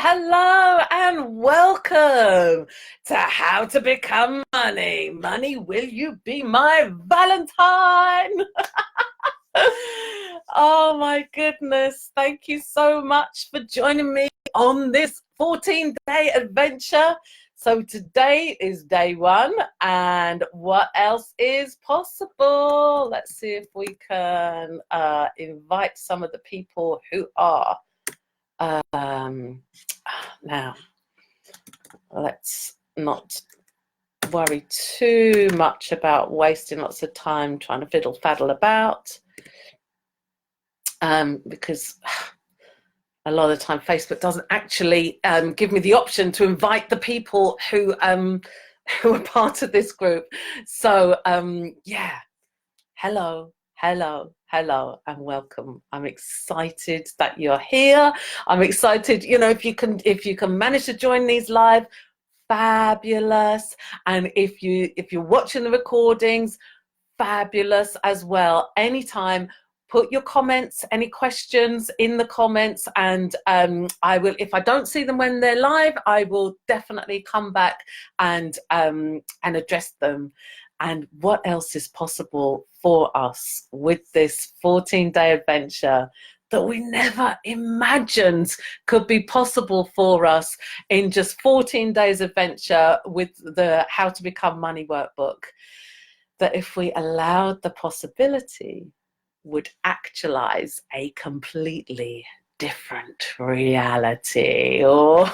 hello, and welcome to How to Become Money. Money, will you be my Valentine? Oh my goodness. Thank you so much for joining me on this 14-day adventure. So today is day one, and what else is possible? Let's see if we can invite some of the people who are. Now, let's not worry too much about wasting lots of time trying to fiddle faddle about, because a lot of the time Facebook doesn't actually give me the option to invite the people who are part of this group. So yeah, hello, and welcome. I'm excited that you're here. I'm excited, if you can manage to join these live, fabulous. And if you're watching the recordings, fabulous as well. Anytime, put your comments, any questions in the comments, and I will, if I don't see them when they're live, I will definitely come back and address them. And what else is possible for us with this 14-day adventure that we never imagined could be possible for us in just 14 days adventure with the How to Become Money workbook, that if we allowed the possibility, would actualize a completely different reality. Oh,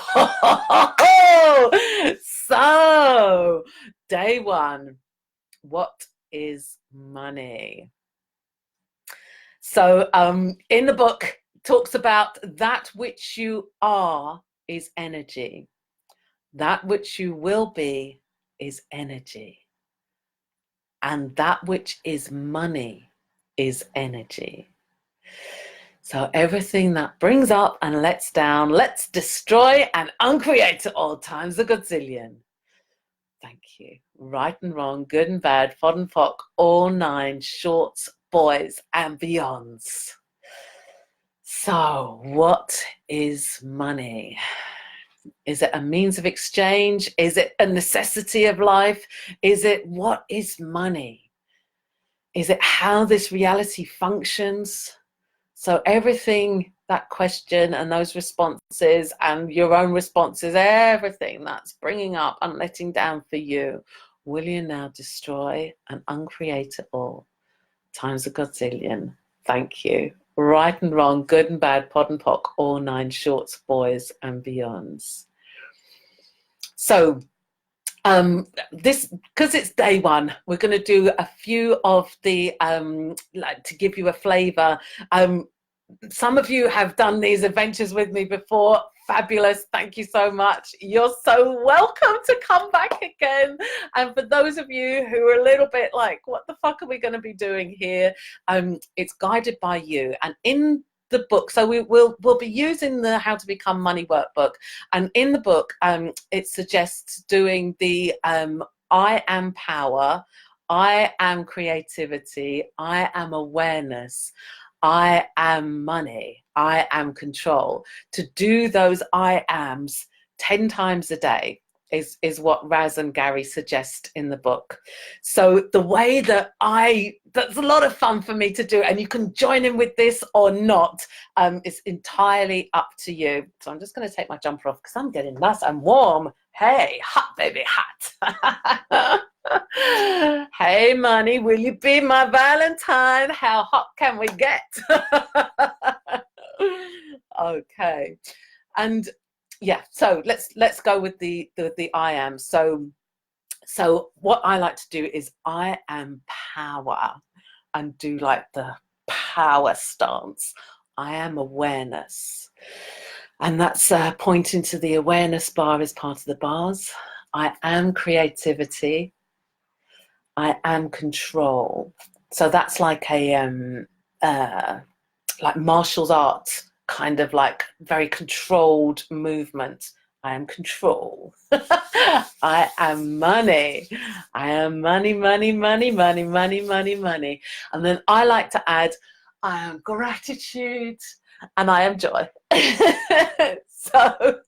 so day one. What is money? So in the book, talks about that which you are is energy. That which you will be is energy. And that which is money is energy. So everything that brings up and lets down, let's destroy and uncreate at all times a gazillion. Thank you. Right and wrong, good and bad, fod and fock, all nine, shorts, boys, and beyonds. So, what is money? Is it a means of exchange? Is it a necessity of life? Is it, what is money? Is it how this reality functions? So everything, that question and those responses and your own responses, everything that's bringing up and letting down for you, will you now destroy and uncreate it all times a gazillion? Thank you. Right and wrong, good and bad, pod and pock, all nine, shorts, boys, and beyonds. So this, because it's day one, we're going to do a few of the like, to give you a flavor. Some of you have done these adventures with me before. Fabulous. Thank you so much. You're so welcome to come back again. And for those of you who are a little bit like, what the fuck are we going to be doing here? It's guided by you. And in the book, so we'll be using the How to Become Money workbook, and in the book it suggests doing the I am power, I am creativity, I am awareness, I am money, I am control. To do those I ams 10 times a day is what Raz and Gary suggest in the book. So the way that that's a lot of fun for me to do, and you can join in with this or not. It's entirely up to you. So I'm just going to take my jumper off because I'm getting nice and warm. Hey, hot baby, hot. Hey money, will you be my Valentine? How hot can we get? Okay. And yeah, so let's go with the I am. So what I like to do is I am power, and do like the power stance. I am awareness, and that's pointing to the awareness bar as part of the bars. I am creativity. I am control. So that's like a like martial arts, kind of like very controlled movement. I am control. I am money. I am money, money, money, money, money, money, money. And then I like to add, I am gratitude and I am joy. So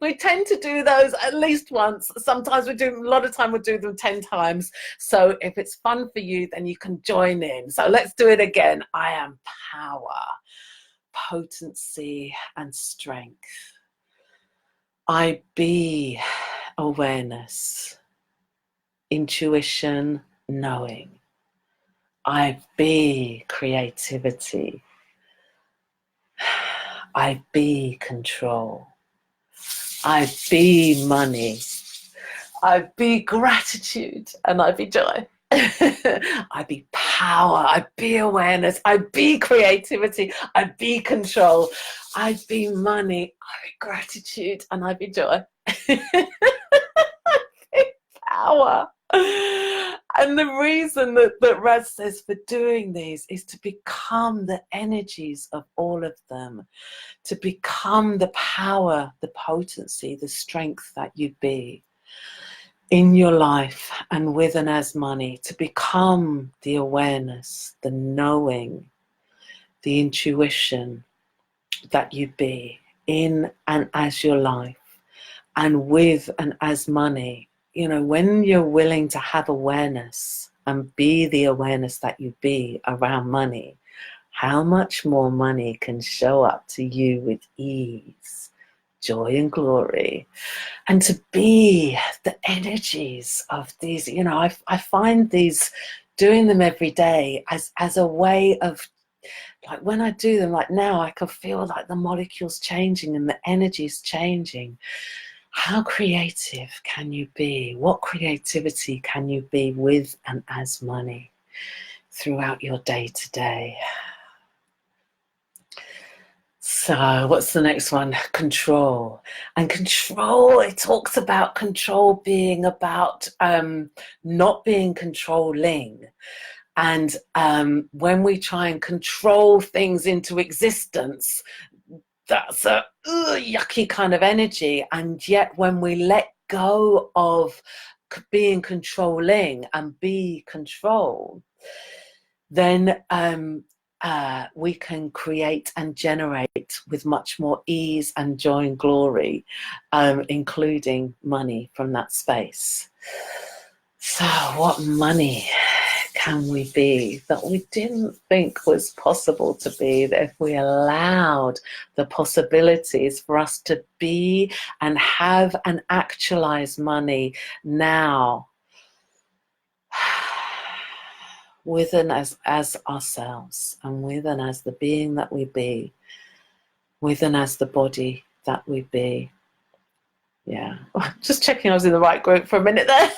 we tend to do those at least once. Sometimes we do, a lot of time we'll do them 10 times. So if it's fun for you, then you can join in. So let's do it again. I am power, potency, and strength. I be awareness, intuition, knowing. I be creativity. I be control. I be money. I be gratitude, and I be joy. I be power. I be awareness. I be creativity. I be control. I be money. I be gratitude, and I be joy. I be power. And the reason that Raz says for doing these is to become the energies of all of them, to become the power, the potency, the strength that you be in your life and with and as money, to become the awareness, the knowing, the intuition that you be in and as your life and with and as money. You know, when you're willing to have awareness and be the awareness that you be around money, how much more money can show up to you with ease, joy and glory, and to be the energies of these. You know, I find these, doing them every day as a way of, like when I do them, like now I can feel like the molecules changing and the energies changing. How creative can you be? What creativity can you be with and as money throughout your day to day? So what's the next one? Control. And control, it talks about control being about not being controlling. And when we try and control things into existence, that's a yucky kind of energy. And yet when we let go of being controlling and be control, then we can create and generate with much more ease and joy and glory, including money from that space. So what money can we be that we didn't think was possible to be, that if we allowed the possibilities for us to be and have and actualize money now, with and as ourselves, and with and as the being that we be, with and as the body that we be. Yeah, just checking I was in the right group for a minute there.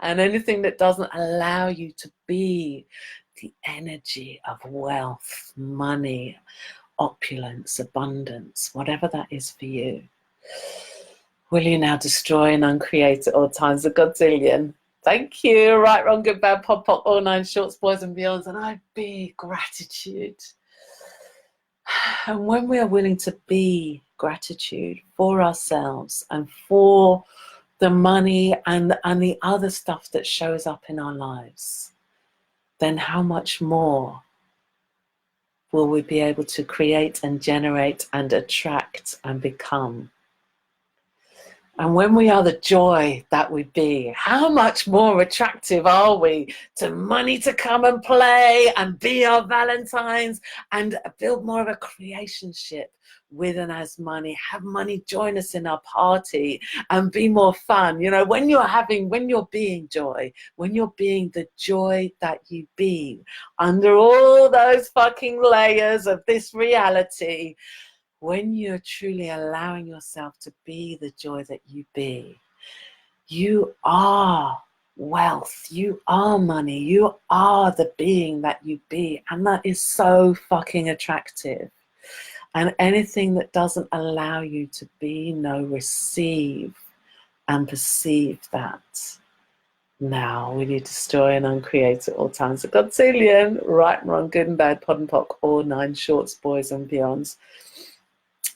And anything that doesn't allow you to be the energy of wealth, money, opulence, abundance, whatever that is for you, will you now destroy and uncreate at all times a godzillion? Thank you. Right, wrong, good, bad, pop, pop, all nine shorts, boys and beyonds. And I be gratitude. And when we are willing to be gratitude for ourselves and for the money and the other stuff that shows up in our lives, then how much more will we be able to create and generate and attract and become? And when we are the joy that we be, how much more attractive are we to money to come and play and be our Valentines and build more of a creationship with and as money, have money join us in our party and be more fun. You know, when you're being joy, when you're being the joy that you be under all those fucking layers of this reality, when you're truly allowing yourself to be the joy that you be, you are wealth, you are money, you are the being that you be. And that is so fucking attractive. And anything that doesn't allow you to be, no, receive and perceive that. Now, will you destroy and uncreate at all times a godzillion, right and wrong, good and bad, pod and pock, all nine shorts, boys and beyonds.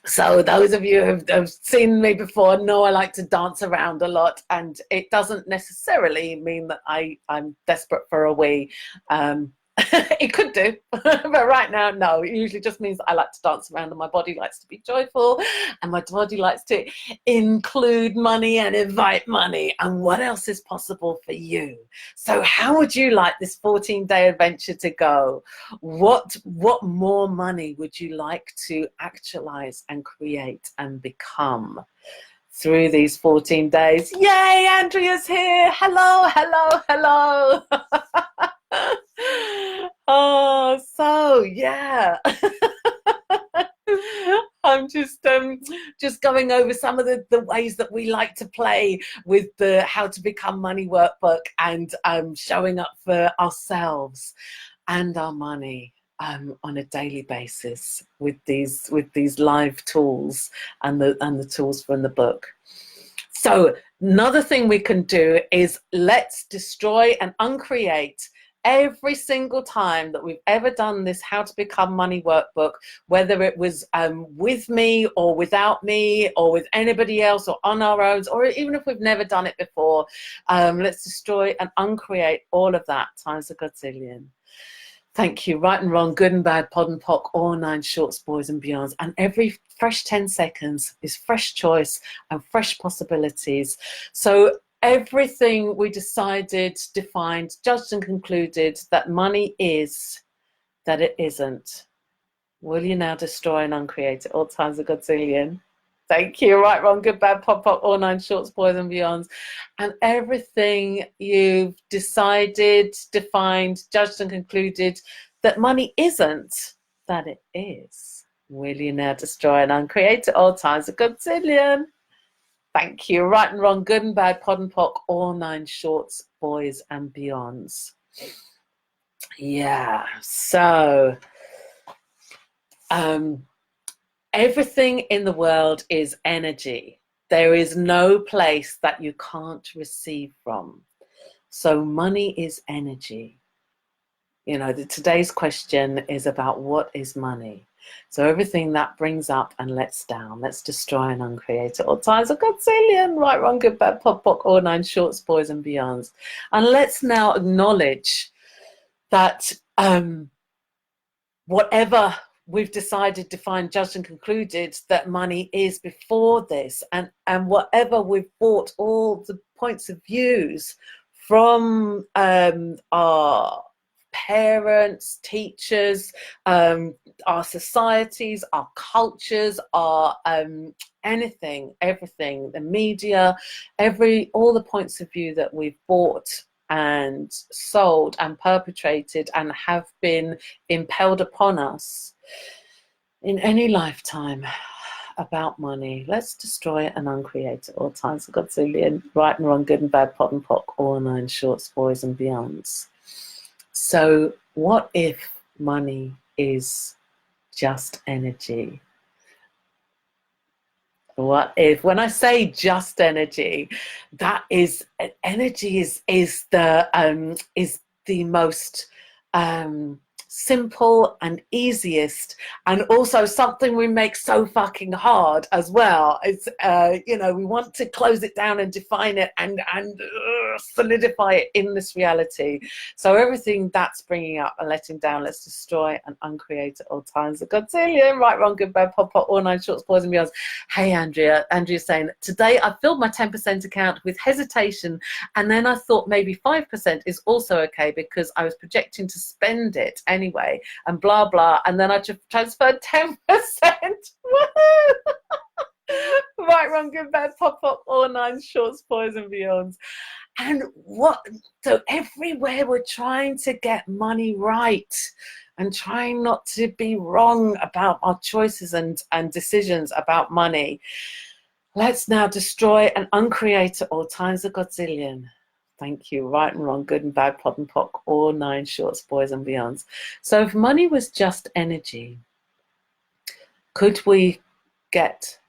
So those of you who have seen me before know I like to dance around a lot, and it doesn't necessarily mean that I'm desperate for a wee. It could do, but right now, no. It usually just means that I like to dance around and my body likes to be joyful and my body likes to include money and invite money. And what else is possible for you? So how would you like this 14-day adventure to go? What more money would you like to actualize and create and become through these 14 days? Yay, Andrea's here. Hello, hello, hello. Oh, so yeah. I'm just going over some of the ways that we like to play with the How to Become Money workbook, and showing up for ourselves and our money on a daily basis with these live tools and the tools from the book. So another thing we can do is let's destroy and uncreate every single time that we've ever done this How to Become Money workbook, whether it was with me or without me or with anybody else or on our own, or even if we've never done it before, let's destroy and uncreate all of that times a gazillion. Thank you. Right and wrong, good and bad, pod and poc, all 9 shorts, boys and beyonds. And every fresh 10 seconds is fresh choice and fresh possibilities. So everything we decided, defined, judged and concluded that money is, that it isn't. Will you now destroy and uncreate it all times a gazillion? Thank you. Right, wrong, good, bad, pop, pop, all 9 shorts, boys and beyonds. And everything you've decided, defined, judged and concluded that money isn't, that it is. Will you now destroy and uncreate it all times a gazillion? Thank you. Right and wrong, good and bad, pod and poc, all 9 shorts, boys and beyonds. Yeah, so everything in the world is energy. There is no place that you can't receive from. So money is energy. You know, today's question is about what is money. So everything that brings up and lets down, let's destroy and uncreate it all times a gazillion. Right, wrong, good, bad, pop, poc, all 9 shorts, boys and beyonds. And let's now acknowledge that whatever we've decided, defined, judged and concluded that money is before this, and whatever we've bought, all the points of views from our parents, teachers, our societies, our cultures, our anything, everything, the media, all the points of view that we've bought and sold and perpetrated and have been impelled upon us in any lifetime about money. Let's destroy and uncreate it all times a gazillion. Right and wrong, good and bad, pod and poc, all 9 shorts, boys and beyonds. So what if money is just energy? What if, when I say just energy, that is, energy is the most simple and easiest, and also something we make so fucking hard as well. It's you know, we want to close it down and define it and solidify it in this reality. So everything that's bringing up and letting down, let's destroy and uncreate it all times a gazillion. Right, wrong, good, bad, pop, pop, all 9 shorts, boys and beyonds. Hey, Andrea's saying, today I filled my 10% account with hesitation, and then I thought maybe 5% is also okay because I was projecting to spend it anyway, and blah blah, and then I just transferred 10%. Woohoo! Right, wrong, good, bad, pop, pop, all 9 shorts, boys and beyonds. And so everywhere we're trying to get money right and trying not to be wrong about our choices and decisions about money, let's now destroy and uncreate it all times a gazillion. Thank you. Right and wrong, good and bad, pod and poc, all 9 shorts, boys and beyonds. So if money was just energy, could we get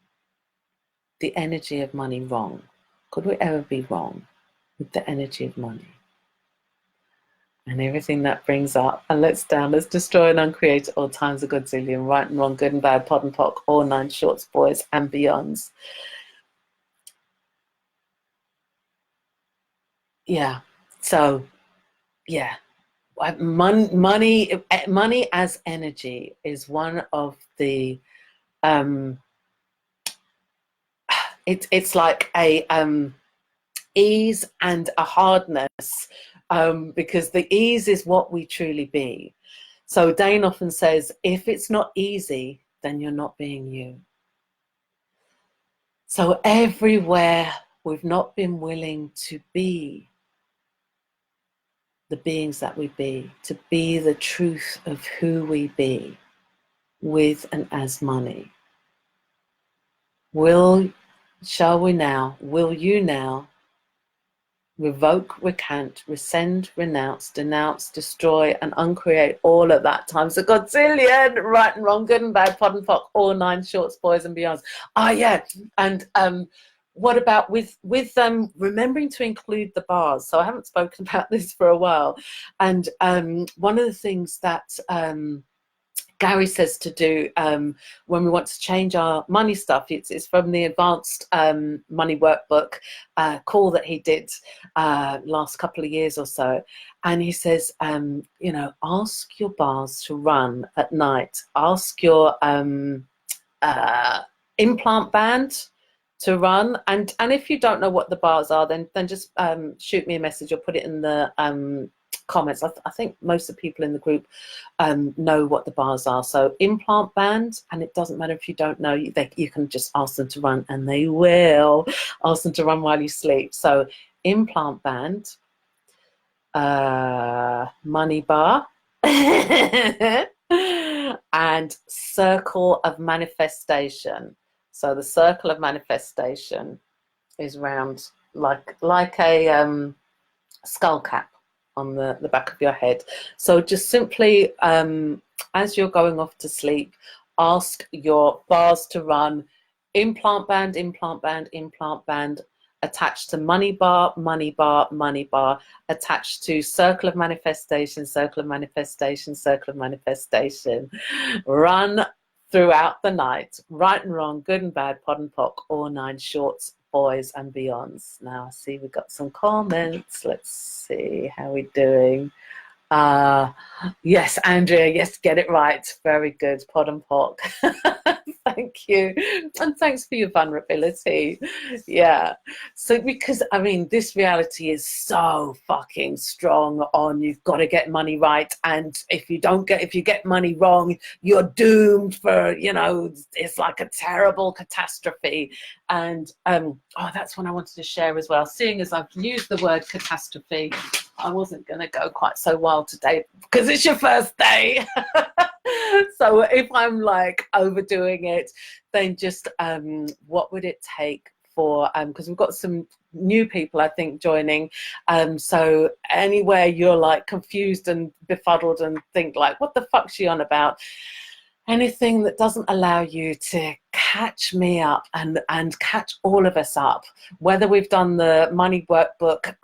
the energy of money wrong? Could we ever be wrong with the energy of money? And everything that brings up and lets down, let's destroy and uncreate all times a gazillion. Right and wrong, good and bad, pod and poc, all 9 shorts, boys and beyonds. Yeah, so yeah, money as energy is one of the it's like a ease and a hardness, because the ease is what we truly be. So Dane often says, if it's not easy, then you're not being you. So everywhere we've not been willing to be the beings that we be, to be the truth of who we be, with and as money. Shall we now, will you now revoke, recant, rescind, renounce, denounce, destroy, and uncreate all of that times a godzillion, right and wrong, good and bad, pod and pock, all 9 shorts, boys and beyonds. Ah, yeah. And what about with remembering to include the bars? So I haven't spoken about this for a while. And one of the things that Gary says to do when we want to change our money stuff, it's from the advanced money workbook call that he did last couple of years or so. And he says, you know, ask your bars to run at night. Ask your implant band to run. And if you don't know what the bars are, then just shoot me a message or put it in the comments. I think most of the people in the group know what the bars are. So implant band, and it doesn't matter if you don't know, you can just ask them to run, and they will ask them to run while you sleep. So implant band, money bar, and circle of manifestation. So the circle of manifestation is round like a skull cap on the back of your head. So just simply, as you're going off to sleep, ask your bars to run implant band, implant band, implant band, attached to money bar, money bar, money bar, attached to circle of manifestation, circle of manifestation, circle of manifestation. Run throughout the night, right and wrong, good and bad, pod and pock, all 9 shorts, boys and beyonds. Now I see we've got some comments. Let's see how we're doing. Yes, Andrea, yes, get it right. Very good, pod and pock. Thank you, and thanks for your vulnerability. Yeah, so because I mean this reality is so fucking strong on you've got to get money right, and if you get money wrong, you're doomed for, you know, it's like a terrible catastrophe. And oh, that's one I wanted to share as well. Seeing as I've used the word catastrophe, I wasn't going to go quite so wild today because it's your first day. So if I'm like overdoing it, then just what would it take for because we've got some new people I think joining, so anywhere you're like confused and befuddled and think like what the fuck's she on about, anything that doesn't allow you to catch me up and catch all of us up, whether we've done the money workbook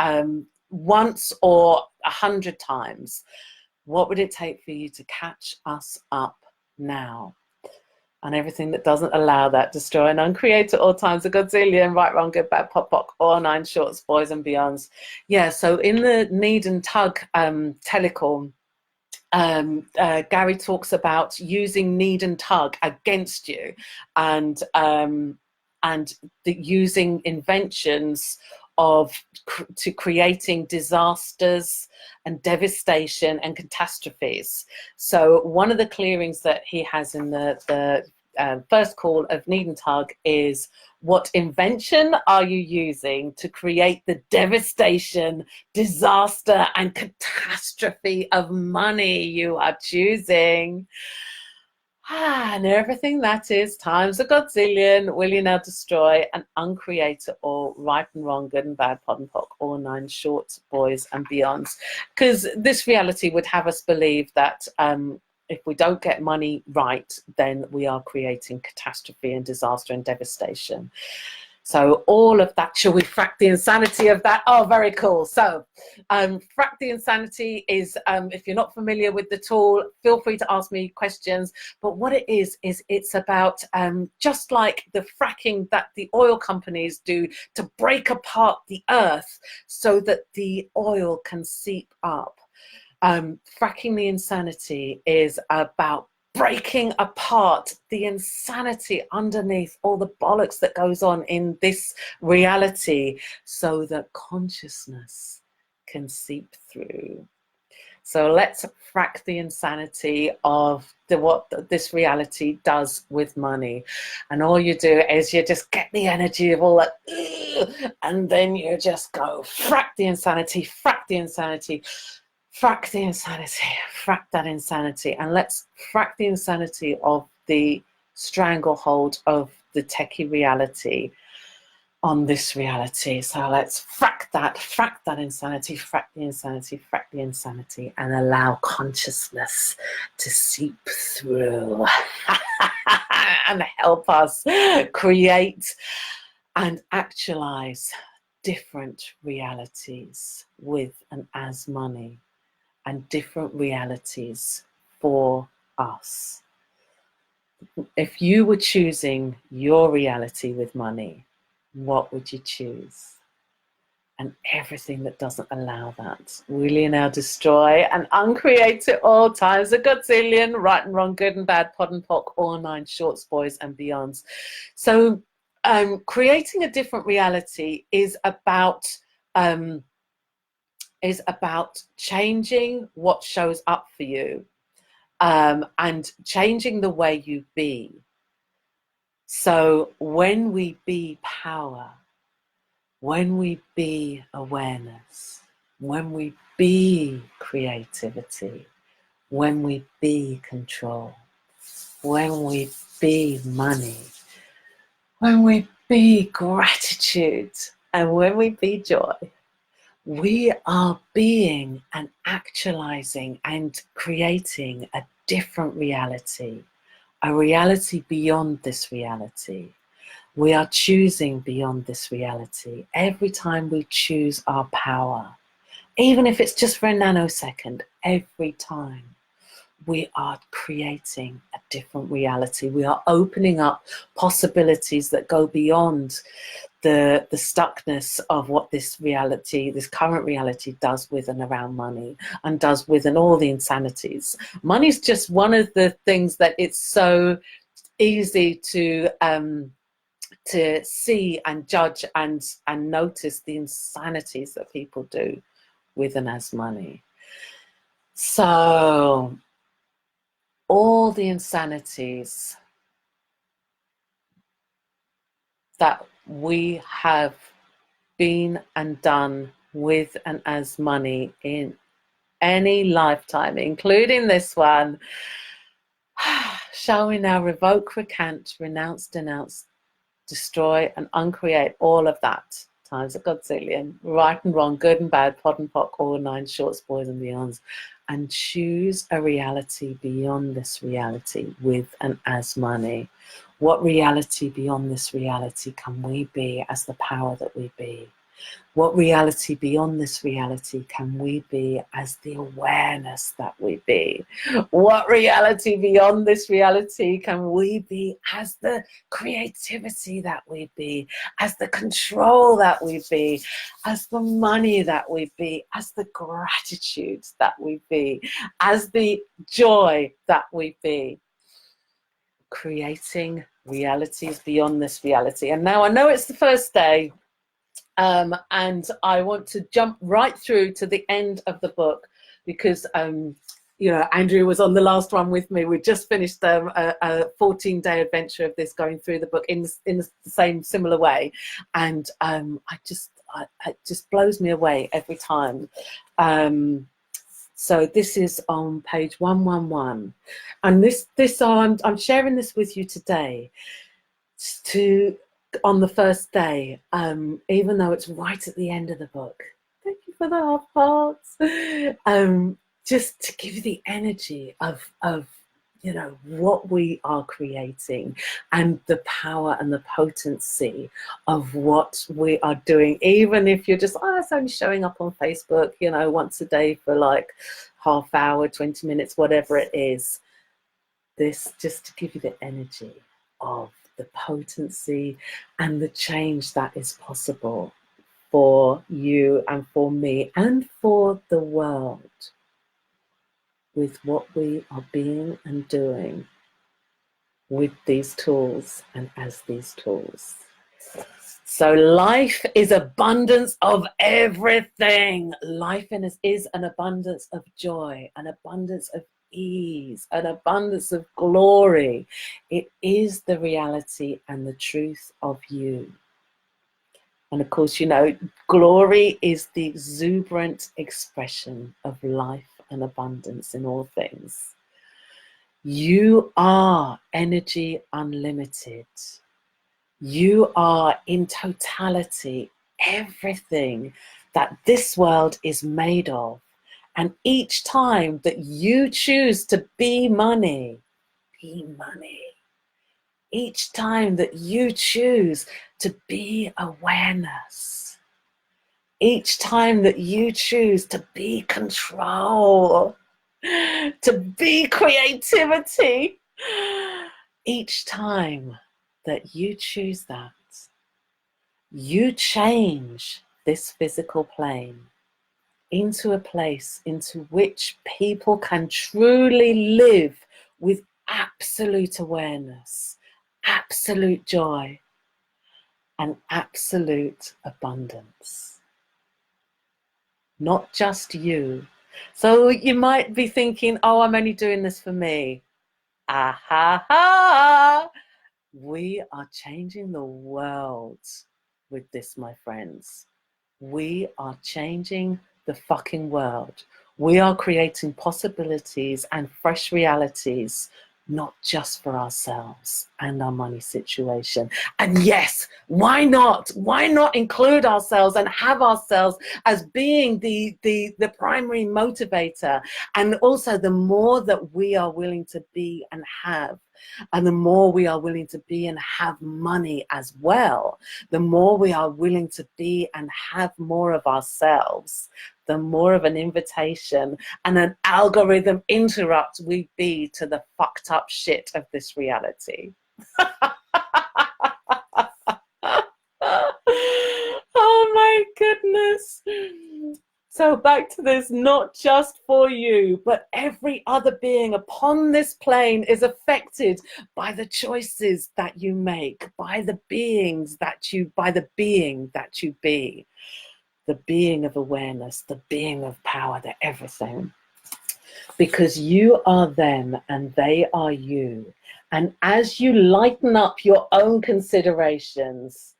once or 100 times, what would it take for you to catch us up now? And everything that doesn't allow that, destroy and uncreate at all times, a godzillion, right, wrong, good, bad, pop, pock, all 9 shorts, boys and beyonds. Yeah, so in the need and tug telecall, Gary talks about using need and tug against you, and using inventions to creating disasters and devastation and catastrophes. So one of the clearings that he has in the first call of need and tug is, what invention are you using to create the devastation, disaster and catastrophe of money you are choosing? And everything that is times a godzillion, will you now destroy and uncreate it all, right and wrong, good and bad, pod and pock, all 9 shorts, boys and beyonds? Because this reality would have us believe that if we don't get money right, then we are creating catastrophe and disaster and devastation. So all of that, shall we frack the insanity of that? Oh, very cool. So frack the insanity is, if you're not familiar with the tool, feel free to ask me questions. But what it is it's about just like the fracking that the oil companies do to break apart the earth so that the oil can seep up. Fracking the insanity is about breaking apart the insanity underneath all the bollocks that goes on in this reality so that consciousness can seep through. So let's frack the insanity of what this reality does with money. And all you do is you just get the energy of all that, and then you just go frack the insanity, frack the insanity, frack the insanity, frack that insanity. And let's frack the insanity of the stranglehold of the techie reality on this reality. So let's frack that insanity, frack the insanity, frack the insanity, and allow consciousness to seep through and help us create and actualize different realities with and as money, and different realities for us. If you were choosing your reality with money, what would you choose? And everything that doesn't allow that, really now destroy and uncreate it all times a godzillion, right and wrong, good and bad, pod and pock, all 9 shorts, boys and beyonds. So creating a different reality is about changing what shows up for you, and changing the way you be. So when we be power, when we be awareness, when we be creativity, when we be control, when we be money, when we be gratitude, and when we be joy, we are being and actualizing and creating a different reality, a reality beyond this reality. We are choosing beyond this reality. Every time we choose our power, even if it's just for a nanosecond, every time we are creating a different reality. We are opening up possibilities that go beyond the stuckness of what this reality, this current reality, does with and around money, and does with and all the insanities. Money's just one of the things that it's so easy to see and judge and notice the insanities that people do with and as money. So all the insanities that we have been and done with and as money in any lifetime, including this one, shall we now revoke, recant, renounce, denounce, destroy and uncreate all of that times a godzillion, right and wrong, good and bad, pod and pock, all 9 shorts, boys and beyonds, and choose a reality beyond this reality with and as money. What reality beyond this reality can we be as the power that we be? What reality beyond this reality can we be as the awareness that we be? What reality beyond this reality can we be as the creativity that we be, as the control that we be, as the money that we be, as the gratitude that we be, as the joy that we be? Creating realities beyond this reality. And now I know it's the first day, and I want to jump right through to the end of the book, because you know, Andrew was on the last one with me. We just finished a 14-day adventure of this, going through the book in the same similar way, and it just blows me away every time. So this is on page 111, and I'm sharing this with you today on the first day, even though it's right at the end of the book. Thank you for the half hearts. Just to give you the energy of you know, what we are creating, and the power and the potency of what we are doing. Even if you're just, it's only showing up on Facebook, you know, once a day for like half hour, 20 minutes, whatever it is. This just to give you the energy of the potency and the change that is possible for you and for me and for the world. with what we are being and doing with these tools and as these tools. So life is abundance of everything. Life is an abundance of joy, an abundance of ease, an abundance of glory. It is the reality and the truth of you. And of course, you know, glory is the exuberant expression of life and abundance in all things. You are energy unlimited. You are in totality everything that this world is made of. And each time that you choose to be money, be money. Each time that you choose to be awareness, each time that you choose to be control, to be creativity, each time that you choose that, you change this physical plane into a place into which people can truly live with absolute awareness, absolute joy, and absolute abundance. Not just you. So you might be thinking, oh, I'm only doing this for me. Ah ha ha! We are changing the world with this, my friends. We are changing the fucking world. We are creating possibilities and fresh realities, not just for ourselves and our money situation. And yes, why not? Why not include ourselves and have ourselves as being the primary motivator? And also, the more that we are willing to be and have, and the more we are willing to be and have money as well, the more we are willing to be and have more of ourselves, the more of an invitation and an algorithm interrupt we be to the fucked up shit of this reality. Oh my goodness. So back to this, not just for you, but every other being upon this plane is affected by the choices that you make, by the being that you be, the being of awareness, the being of power, the everything. Because you are them and they are you. And as you lighten up your own considerations,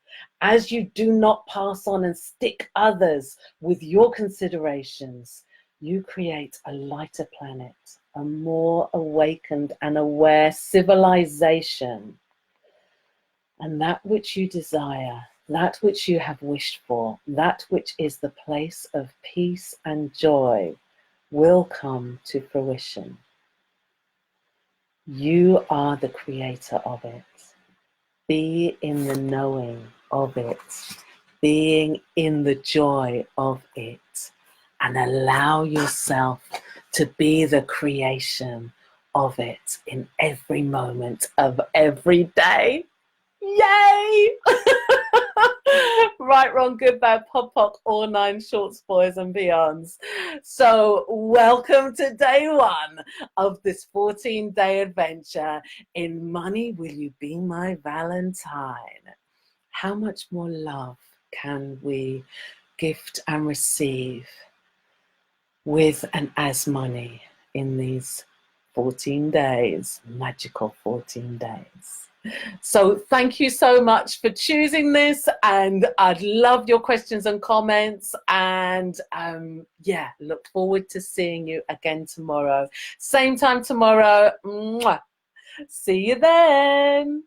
as you do not pass on and stick others with your considerations, you create a lighter planet, a more awakened and aware civilization. And that which you desire, that which you have wished for, that which is the place of peace and joy, will come to fruition. You are the creator of it. Be in the knowing of it, being in the joy of it, and allow yourself to be the creation of it in every moment of every day. Yay! Right, wrong, good, bad, pop, all 9 shorts, boys and beyonds. So welcome to day 1 of this 14-day adventure in Money Will You Be My Valentine? How much more love can we gift and receive with and as money in these 14 days, magical 14 days? So thank you so much for choosing this, and I'd love your questions and comments, and yeah, look forward to seeing you again tomorrow. Same time tomorrow. Mwah. See you then.